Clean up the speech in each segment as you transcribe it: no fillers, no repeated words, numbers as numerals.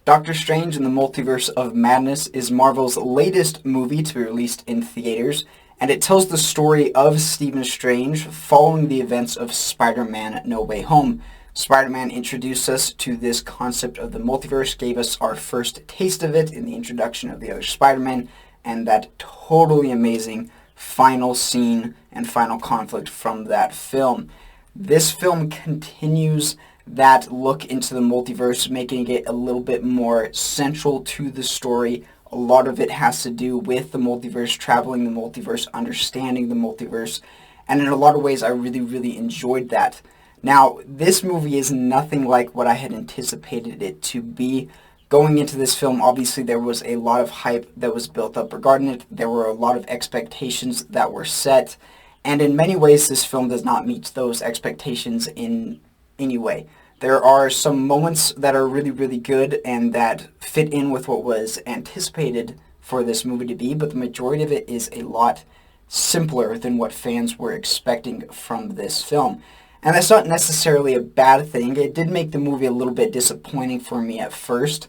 Doctor Strange in the Multiverse of Madness is Marvel's latest movie to be released in theaters, and it tells the story of Stephen Strange following the events of Spider-Man No Way Home. Spider-Man introduced us to this concept of the multiverse, gave us our first taste of it in the introduction of the other Spider-Man, and that totally amazing final scene and final conflict from that film. This film continues that look into the multiverse, making it a little bit more central to the story. A lot of it has to do with the multiverse, traveling the multiverse, understanding the multiverse, and in a lot of ways I really enjoyed that. Now, this movie is nothing like what I had anticipated it to be. Going into this film, obviously there was a lot of hype that was built up regarding it. There were a lot of expectations that were set, and in many ways this film does not meet those expectations in any way. There are some moments that are really good and that fit in with what was anticipated for this movie to be, but the majority of it is a lot simpler than what fans were expecting from this film. And that's not necessarily a bad thing. It did make the movie a little bit disappointing for me at first,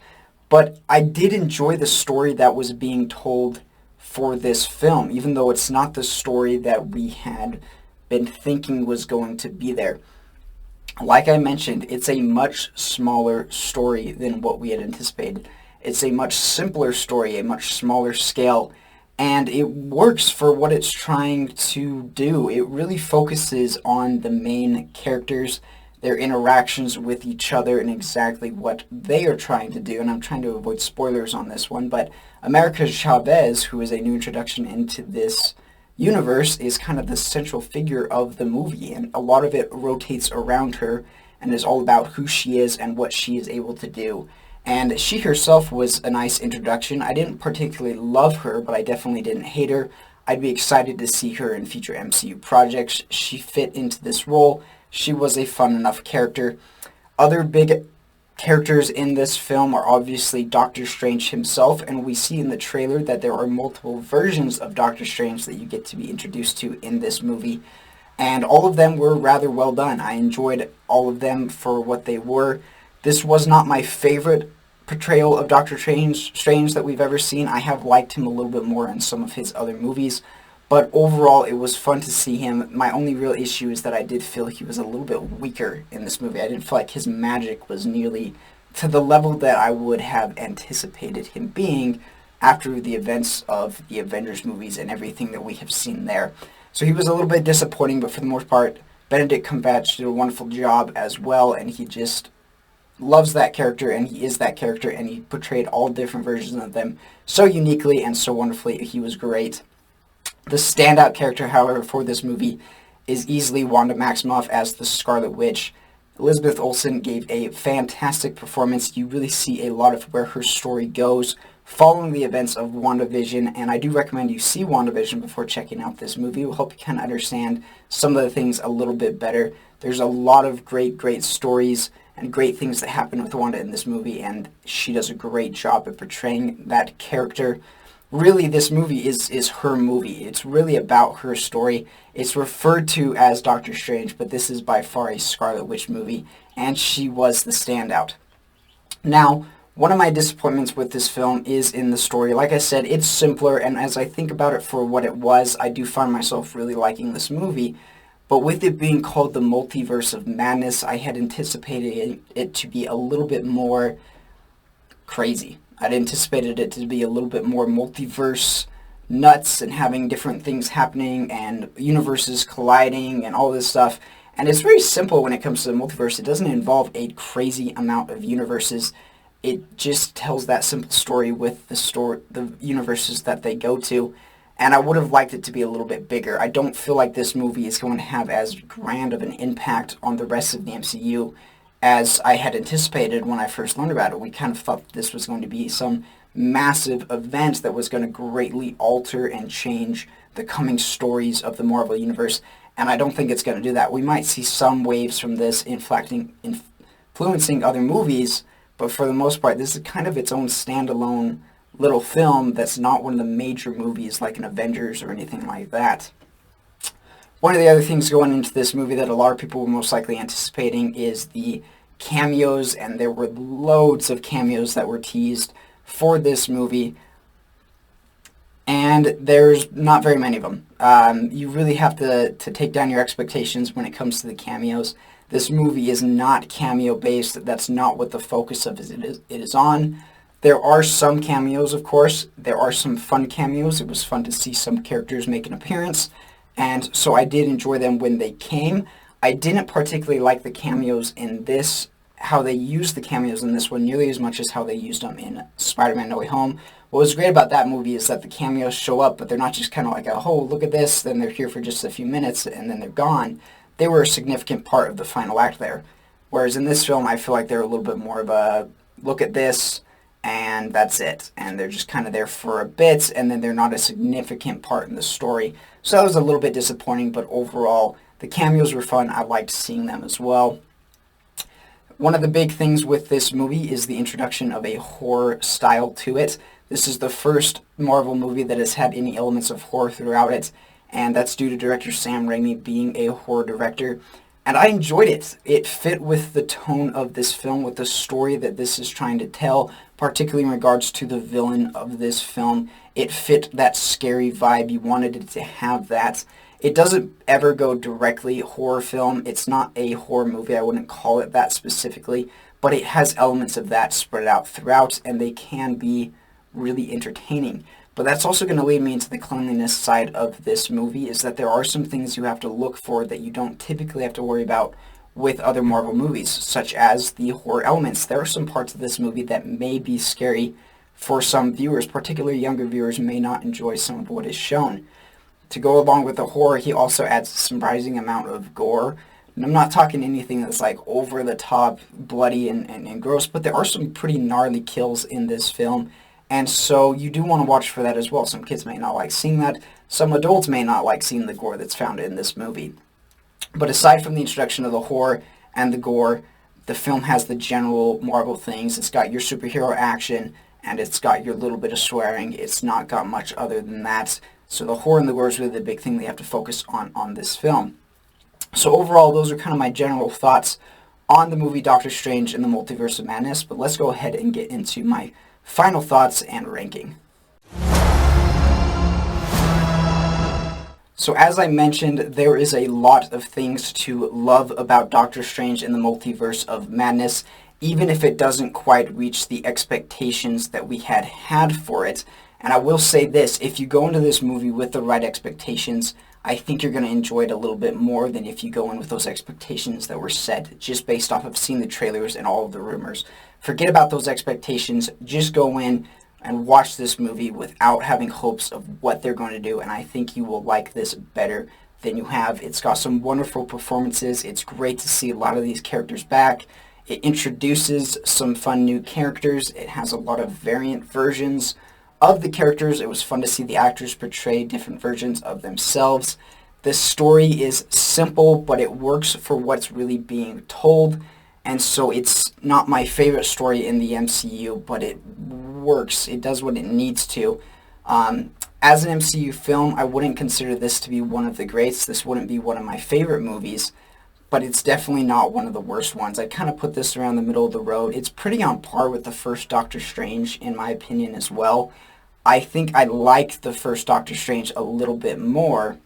but I did enjoy the story that was being told for this film, even though it's not the story that we had been thinking was going to be there. Like I mentioned, it's a much smaller story than what we had anticipated. It's a much simpler story, a much smaller scale, and it works for what it's trying to do. It really focuses on the main characters, their interactions with each other, and exactly what they are trying to do. And I'm trying to avoid spoilers on this one, but America Chavez, who is a new introduction into this universe, is kind of the central figure of the movie, and a lot of it rotates around her and is all about who she is and what she is able to do. And she herself was a nice introduction. I didn't particularly love her, but I definitely didn't hate her. I'd be excited to see her in future MCU projects. She fit into this role. She was a fun enough character. Other big characters in this film are obviously Doctor Strange himself, and we see in the trailer that there are multiple versions of Doctor Strange that you get to be introduced to in this movie, and all of them were rather well done. I enjoyed all of them for what they were. This was not my favorite portrayal of Doctor Strange that we've ever seen. I have liked him a little bit more in some of his other movies, but overall it was fun to see him. My only real issue is that I did feel he was a little bit weaker in this movie. I didn't feel like his magic was nearly to the level that I would have anticipated him being after the events of the Avengers movies and everything that we have seen there. So he was a little bit disappointing, but for the most part, Benedict Cumberbatch did a wonderful job as well, and he just loves that character, and he is that character, and he portrayed all different versions of them so uniquely and so wonderfully. He was great. The standout character, however, for this movie is easily Wanda Maximoff as the Scarlet Witch. Elizabeth Olsen gave a fantastic performance. You really see a lot of where her story goes following the events of WandaVision, and I do recommend you see WandaVision before checking out this movie. It will help you kind of understand some of the things a little bit better. There's a lot of great stories and great things that happen with Wanda in this movie, and she does a great job at portraying that character. Really, this movie is her movie. It's really about her story. It's referred to as Doctor Strange, but this is by far a Scarlet Witch movie, and she was the standout. Now, one of my disappointments with this film is in the story. Like I said, it's simpler, and as I think about it for what it was, I do find myself really liking this movie. But with it being called the Multiverse of Madness, I had anticipated it to be a little bit more crazy. I'd anticipated it to be a little bit more multiverse nuts and having different things happening and universes colliding and all this stuff. And it's very simple when it comes to the multiverse. It doesn't involve a crazy amount of universes. It just tells that simple story with the universes that they go to. And I would have liked it to be a little bit bigger. I don't feel like this movie is going to have as grand of an impact on the rest of the MCU as I had anticipated when I first learned about it. We kind of thought this was going to be some massive event that was going to greatly alter and change the coming stories of the Marvel Universe, and I don't think it's going to do that. We might see some waves from this influencing other movies, but for the most part, this is kind of its own standalone little film that's not one of the major movies like an Avengers or anything like that. One of the other things going into this movie that a lot of people were most likely anticipating is the cameos, and there were loads of cameos that were teased for this movie, and there's not very many of them. You really have to take down your expectations when it comes to the cameos. This movie is not cameo-based. That's not what the focus of it is on. There are some cameos, of course. There are some fun cameos. It was fun to see some characters make an appearance, and so I did enjoy them when they came. I didn't particularly like the cameos in this, how they used the cameos in this one nearly as much as how they used them in Spider-Man No Way Home. What was great about that movie is that the cameos show up, but they're not just kind of like, oh, look at this, then they're here for just a few minutes, and then they're gone. They were a significant part of the final act there. Whereas in this film, I feel like they're a little bit more of a, look at this, and that's it. And they're just kind of there for a bit, and then they're not a significant part in the story. So that was a little bit disappointing, but overall, the cameos were fun. I liked seeing them as well. One of the big things with this movie is the introduction of a horror style to it. This is the first Marvel movie that has had any elements of horror throughout it, and that's due to director Sam Raimi being a horror director. And I enjoyed it. It fit with the tone of this film, with the story that this is trying to tell, particularly in regards to the villain of this film. It fit that scary vibe. You wanted it to have that. It doesn't ever go directly horror film. It's not a horror movie. I wouldn't call it that specifically, but it has elements of that spread out throughout, and they can be really entertaining. But that's also going to lead me into the cleanliness side of this movie, is that there are some things you have to look for that you don't typically have to worry about with other Marvel movies, such as the horror elements. There are some parts of this movie that may be scary for some viewers, particularly younger viewers may not enjoy some of what is shown. To go along with the horror, he also adds a surprising amount of gore. And I'm not talking anything that's like over the top, bloody and gross, but there are some pretty gnarly kills in this film. And so you do want to watch for that as well. Some kids may not like seeing that. Some adults may not like seeing the gore that's found in this movie. But aside from the introduction of the horror and the gore, the film has the general Marvel things. It's got your superhero action, and it's got your little bit of swearing. It's not got much other than that. So the horror and the gore is really the big thing they have to focus on this film. So overall, those are kind of my general thoughts on the movie Doctor Strange and the Multiverse of Madness. But let's go ahead and get into my final thoughts and ranking. So as I mentioned, there is a lot of things to love about Doctor Strange in the Multiverse of Madness, even if it doesn't quite reach the expectations that we had for it. And I will say this, if you go into this movie with the right expectations, I think you're going to enjoy it a little bit more than if you go in with those expectations that were set just based off of seeing the trailers and all of the rumors. Forget about those expectations. Just go in and watch this movie without having hopes of what they're going to do, and I think you will like this better than you have. It's got some wonderful performances. It's great to see a lot of these characters back. It introduces some fun new characters. It has a lot of variant versions of the characters. It was fun to see the actors portray different versions of themselves. The story is simple, but it works for what's really being told. And so it's not my favorite story in the MCU, but it works. It does what it needs to. As an MCU film, I wouldn't consider this to be one of the greats. This wouldn't be one of my favorite movies, but it's definitely not one of the worst ones. I kind of put this around the middle of the road. It's pretty on par with the first Doctor Strange, in my opinion, as well. I think I liked the first Doctor Strange a little bit more,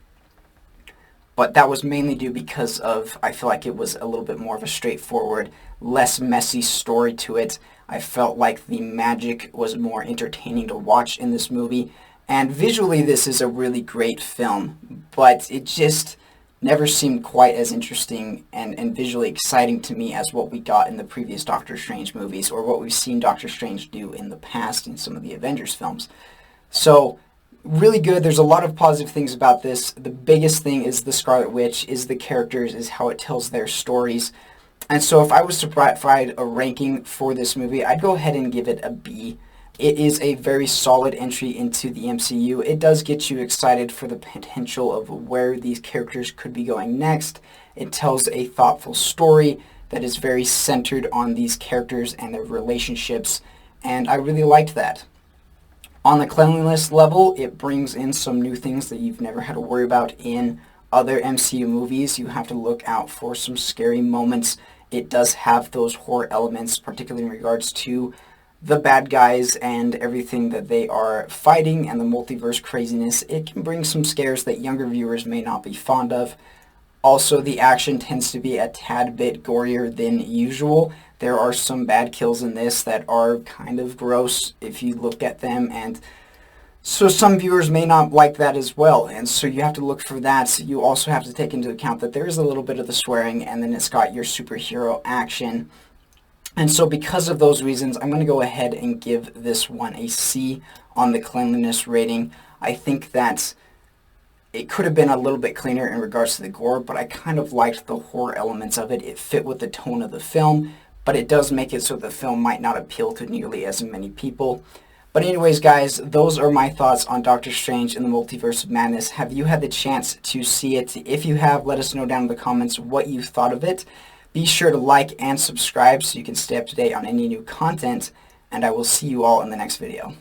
but that was mainly due because of, I feel like it was a little bit more of a straightforward, less messy story to it. I felt like the magic was more entertaining to watch in this movie. And visually, this is a really great film, but it just never seemed quite as interesting and visually exciting to me as what we got in the previous Doctor Strange movies, or what we've seen Doctor Strange do in the past in some of the Avengers films. So, really good. There's a lot of positive things about this. The biggest thing is the Scarlet Witch, is the characters, is how it tells their stories. And so if I was to provide a ranking for this movie, I'd go ahead and give it a B. It is a very solid entry into the MCU. It does get you excited for the potential of where these characters could be going next. It tells a thoughtful story that is very centered on these characters and their relationships, and I really liked that. On the cleanliness level, it brings in some new things that you've never had to worry about in other MCU movies. You have to look out for some scary moments it does have those horror elements, particularly in regards to the bad guys and everything that they are fighting and the multiverse craziness. It can bring some scares that younger viewers may not be fond of. Also, the action tends to be a tad bit gorier than usual. There are some bad kills in this that are kind of gross if you look at them, and so some viewers may not like that as well, and so you have to look for that. You also have to take into account that there is a little bit of the swearing, and then it's got your superhero action. And so because of those reasons, I'm going to go ahead and give this one a C on the cleanliness rating. I think that it could have been a little bit cleaner in regards to the gore, but I kind of liked the horror elements of it. It fit with the tone of the film, but it does make it so the film might not appeal to nearly as many people. But anyways, guys, those are my thoughts on Doctor Strange in the Multiverse of Madness. Have you had the chance to see it? If you have, let us know down in the comments what you thought of it. Be sure to like and subscribe so you can stay up to date on any new content, and I will see you all in the next video.